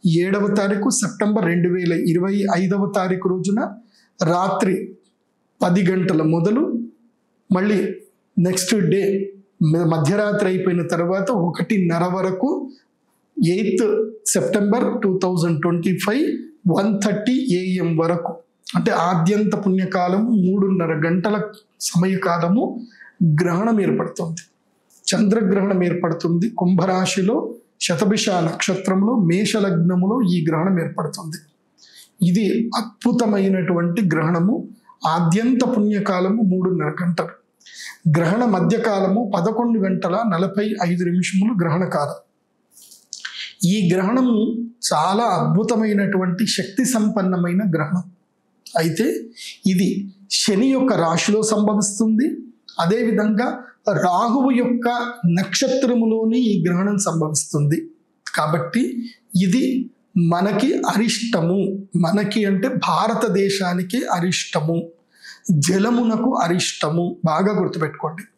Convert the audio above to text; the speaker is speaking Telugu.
7వ తారీఖు సెప్టెంబర్ 2025వ తారీఖు రోజున రాత్రి 10 గంటల మొదలు మళ్ళీ నెక్స్ట్ డే మధ్యరాత్రి అయిపోయిన తర్వాత 1:30 వరకు 8th సెప్టెంబర్ 2025 1:30 AM వరకు, అంటే ఆద్యంత పుణ్యకాలము 3:30 గంటల సమయకాలము గ్రహణం ఏర్పడుతుంది. చంద్రగ్రహణం ఏర్పడుతుంది. కుంభరాశిలో శతభిష నక్షత్రంలో మేషలగ్నములో ఈ గ్రహణం ఏర్పడుతుంది. ఇది అద్భుతమైనటువంటి గ్రహణము. ఆద్యంత పుణ్యకాలము 3:30 గంటలు. గ్రహణ మధ్యకాలము 11 గంటల 45 నిమిషములు గ్రహణ కాలం. ఈ గ్రహణము చాలా అద్భుతమైనటువంటి శక్తి సంపన్నమైన గ్రహణం. అయితే ఇది శని యొక్క రాశిలో సంభవిస్తుంది. అదేవిధంగా రాహువు యొక్క నక్షత్రములోని ఈ గ్రహణం సంభవిస్తుంది. కాబట్టి ఇది మనకి అరిష్టము. మనకి అంటే భారతదేశానికి అరిష్టము, జలమునకు అరిష్టము. బాగా గుర్తుపెట్టుకోండి.